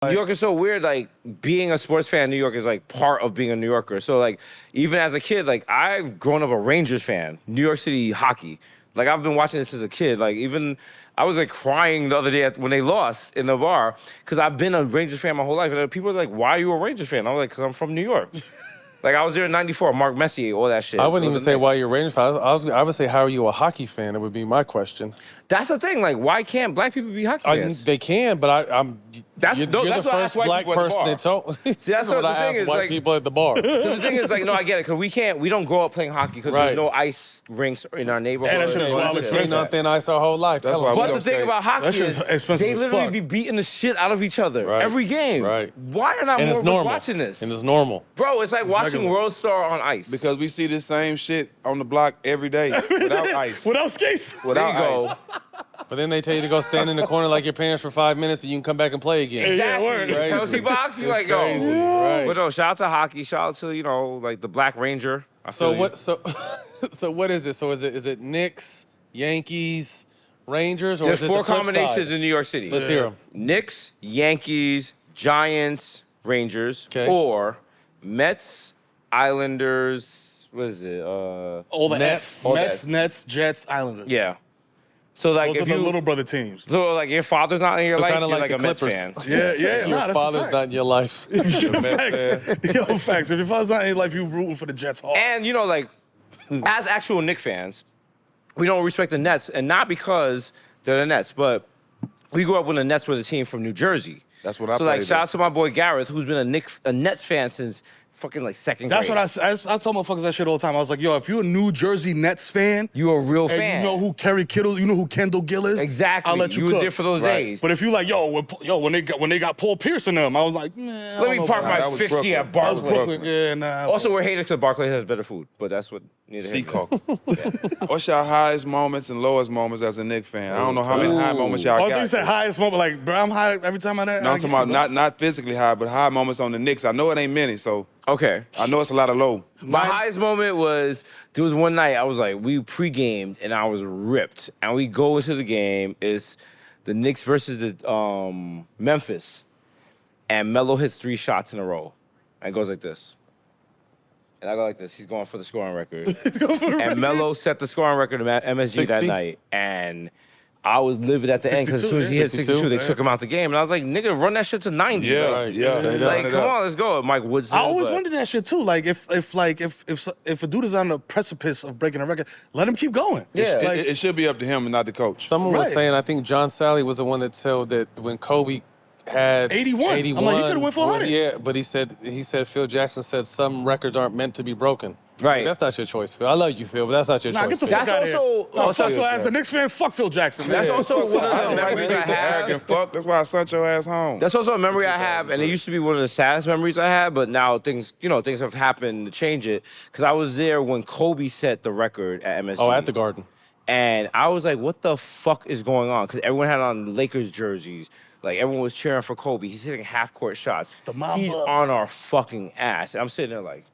New York is so weird, like, being a sports fan in New York is, like, part of being a New Yorker. So, like, even as a kid, like, I've grown up a Rangers fan, New York City hockey. Like, I've been watching this as a kid. Like, even, I was, like, crying the other day when they lost in the bar, because I've been a Rangers fan my whole life. And people are like, why are you a Rangers fan? I was like, because I'm from New York. Like, I was there in '94, Mark Messier, all that shit. I wouldn't even say why you're a Rangers fan. I would say, how are you a hockey fan? That would be my question. That's the thing. Like, why can't black people be hockey fans? They can, but I'm. You're that's the first black person that told. See, that's what the thing is. White like, people at the bar. So the thing is, like, no, I get it, because we don't grow up playing hockey because there's no ice rinks in our neighborhood. And that shit is wild expensive. Nothing ice our whole life. But the thing about hockey is they literally fuck. be beating the shit out of each other every game. Right. Why are not more of us watching this? And it's normal. Bro, it's like watching World Star on ice. Because we see the same shit on the block every day without ice. Without skates. Without ice. But then they tell you to go stand in the corner like your parents for 5 minutes and you can come back and play again. Exactly. Yeah, word. Right. Kelsey Box, you like, yo. Right. But no, shout out to hockey. Shout out to, you know, like the Black Ranger. So what is it? So is it Knicks, Yankees, Rangers, or There's is it four the flip combinations side? in New York City. Let's hear them. Knicks, Yankees, Giants, Rangers, or Mets, Islanders, what is it? All the Nets. Nets, Jets, Islanders. Yeah. So like Those if are the you little brother teams. so like your father's not in your life, you're like a Mets fan. Yeah, Your nah, that's father's a fact. not in your life. Yo, facts. If your father's not in your life, you rooting for the Jets hard. And you know, like as actual Knicks fans, we don't respect the Nets, and not because they're the Nets, but we grew up when the Nets were the team from New Jersey. That's what I So like, played shout out to my boy Gareth, who's been a Nets fan since fucking like second grade. That's what I tell motherfuckers that shit all the time. I was like, yo, if you're a New Jersey Nets fan, You a real and fan. you know who Kerry Kittle, you know who Kendall Gill is, Exactly. I'll let you You was cook. there for those days. But if you like, when they got Paul Pierce in them, I was like, man. Let me park my That was 50 at Brooklyn. That was Barclays. Brooklyn. Yeah, nah. Also, we're haters because Barclays has better food, but that's what neither here nor Seacock. What's your highest moments and lowest moments as a Knicks fan? I don't know how many high moments y'all Oh, I got. think you said highest moment, like, bro, I'm high every time I No, I'm talking about not physically high, but high moments on the Knicks. I know it ain't many, so Okay. I know it's a lot of low. My highest moment was, there was one night I was like, we pre-gamed and I was ripped. And we go into the game, it's the Knicks versus the Memphis. And Melo hits 3 shots in a row. And goes like this. And I go like this. He's going for the scoring record. And Melo set the scoring record at MSG that 60? night. And I was livid at the end because as soon as he hit 62, they took him out the game. And I was like, nigga, run that shit to 90. Yeah, bro. Right. yeah. Like, come on, let's go. Mike Woodson. I always but- wondered that shit too. Like, if a dude is on the precipice of breaking a record, let him keep going. Yeah. Like, It should be up to him and not the coach. Someone was Right. saying, I think John Sally was the one that told that when Kobe had 81. I'm like, he could've went for 100. Yeah, but he said Phil Jackson said some records aren't meant to be broken. Right. That's not your choice, Phil. I love you, Phil, but that's not your Nah, choice. get the Phil. fuck That's out also- of here. also- Fuck Phil, as a Knicks fan, fuck Phil Jackson. That's man. also one of the memories I Arrogant have. fuck. That's why I sent your ass home. That's also a memory I have, and it used to be one of the saddest memories I had, but now things have happened to change it. Because I was there when Kobe set the record at MSG. Oh, at the Garden. And I was like, what the fuck is going on? Because everyone had on Lakers jerseys. Like, everyone was cheering for Kobe. He's hitting half-court shots. the Mamba. He's on our fucking ass. And I'm sitting there like,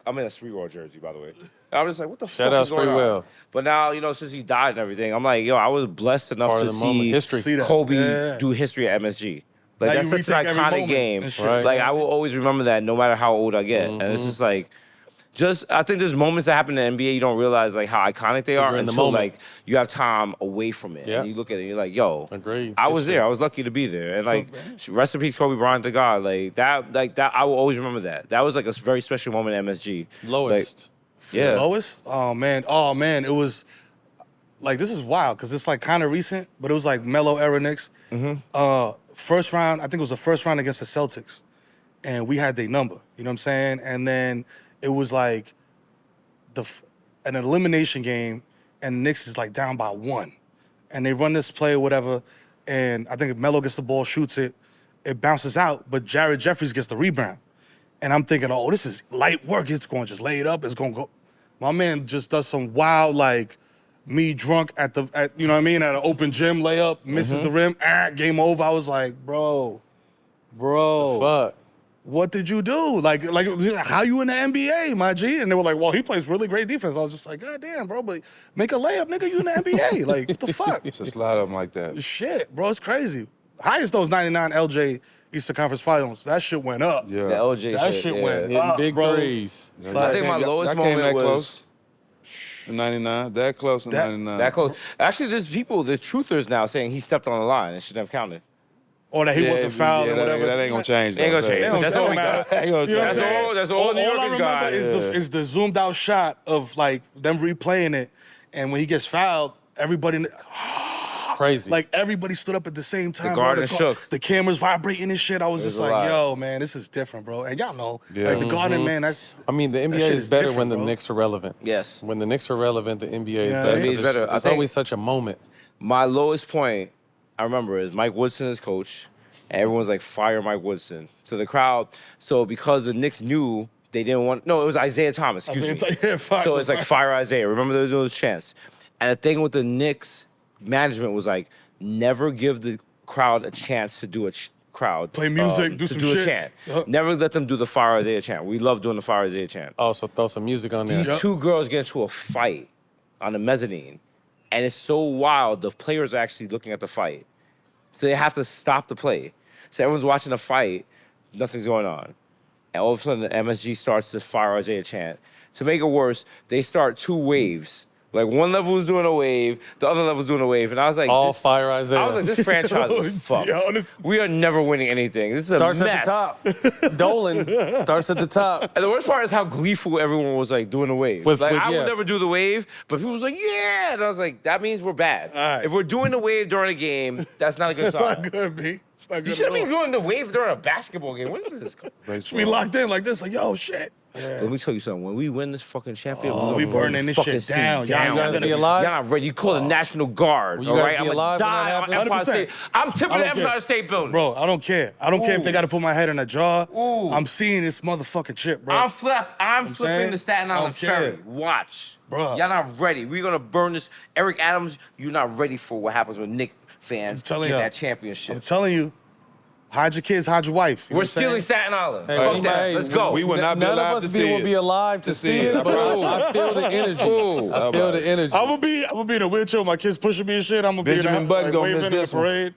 I'm in a Spreewell jersey, by the way. And I'm just like, what the Shout fuck out is going on? Spreewell. But now, since he died and everything, I'm like, yo, I was blessed enough Part to of the moment. see History. See that. Kobe Yeah. do history at MSG. Like, Now that's you such an rethink every iconic moment game. and shit. Right. Like, I will always remember that no matter how old I get. And it's just like, I think there's moments that happen in the NBA you don't realize like how iconic they are you're in the until moment. like you have time away from it. Yeah. And you look at it and you're like, yo, Agreed. I was History. there. I was lucky to be there. And like, rest in peace, Kobe Bryant to God. Like that, I will always remember that. That was like a very special moment at MSG. Lowest. Like, yeah. Lowest? Oh man, it was like, this is wild because it's like kind of recent, but it was like Melo era Knicks. First round, I think it was the first round against the Celtics, and we had their number. You know what I'm saying? And then it was like an elimination game, and the Knicks is like down by 1, and they run this play or whatever, and I think if Melo gets the ball, shoots it, it bounces out, but Jared Jeffries gets the rebound. And I'm thinking, oh, this is light work. It's going to just lay it up. It's going to go. My man just does some wild, like, me drunk at you know what I mean, at an open gym layup, misses the rim, game over. I was like, bro, Fuck. what did you do? Like, how you in the NBA, my G? And they were like, well, he plays really great defense. I was just like, God damn, bro, but make a layup, nigga, you in the NBA. Like, what the fuck? It's a lot of them like that. Shit, bro, it's crazy. Highest though is 99 LJ Eastern Conference Finals. That shit went up. Yeah. The LJ That shit, shit yeah. went Hitting up, big bro. threes. I think my lowest moment was close. In 99, that close in That- 99. that close. Actually, there's truthers now saying he stepped on the line and shouldn't have counted. Or that he wasn't fouled yeah, or whatever. That ain't gonna change. Ain't gonna though. change. They don't- That's they all don't we matter. got. You know what I'm That's saying? all. That's all. New I Yorkers remember got. is the zoomed out shot of like them replaying it, and when he gets fouled, everybody Crazy. like everybody stood up at the same time. bro. garden shook. The cameras vibrating and shit. I was just a like, lot. yo, man, this is different, bro. And y'all know, Yeah. like the Garden, man. That's I mean, the that NBA shit is better when different, the bro. Knicks are relevant. Yes. When the Knicks are relevant, the NBA is Yeah. better. The NBA is 'cause better. It's, I it's think- always such a moment. My lowest point, I remember, is Mike Woodson is coach, and everyone's like, fire Mike Woodson. So the crowd, because the Knicks knew they didn't want, no, it was Isaiah Thomas, excuse me. So it's like, fire Isaiah. Remember those chants. And the thing with the Knicks management was like, never give the crowd a chance to do a crowd. Play music, do to some do a shit. chant. Yup. Never let them do the fire Isaiah chant. We love doing the fire Isaiah chant. Oh, so throw some music on there. These two girls get into a fight on the mezzanine, and it's so wild. The players are actually looking at the fight, so they have to stop the play. So everyone's watching the fight, nothing's going on, and all of a sudden the MSG starts to fire Isaiah chant. To make it worse, they start two waves. Like one level was doing a wave, the other level was doing a wave, and I was like, All fire Isaiah. I was like, this franchise is fucked. Yo, this- We are never winning anything. This is Starts a at mess. the top. Dolan starts at the top. And the worst part is how gleeful everyone was like doing the wave. With- I yeah. would never do the wave, but people was like, yeah. And I was like, that means we're bad. All right. If we're doing the wave during a game, that's not a good That's sign. not good, B. It's not good. You shouldn't at be all. doing the wave during a basketball game. What is this? We locked in like this, like, yo, shit. Let me tell you something. When we win this fucking championship, Oh, we're we gonna burn burning this fucking shit down. city Y'all You guys gonna be alive? Y'all not ready. You call the National Guard, Will you all guys right? be I'm gonna alive when die that on happens? Empire 100%. State. I'm tipping I the don't care. Empire State Building. Bro, I don't care. I don't care if they Ooh. got to put my head in a jar. Ooh. I'm seeing this motherfucking chip, bro. I'm flipping saying? the Staten I Island don't care. ferry. Watch. Bruh. Y'all not ready. We're gonna burn this. Eric Adams, you're not ready for what happens when Knicks fans telling get y'all. that championship. I'm telling you, hide your kids, hide your wife. You know We're what I'm saying? stealing Staten Island. Hey, Fuck that. hey, Let's go. We will not be None alive of to us see will it. be alive to see it, I but promise you. I feel the energy. Ooh. I feel the energy. I'm gonna be in a wheelchair. My kids pushing me and shit. I'm gonna Benjamin be in a, Button like, gonna waving miss in the this one. parade.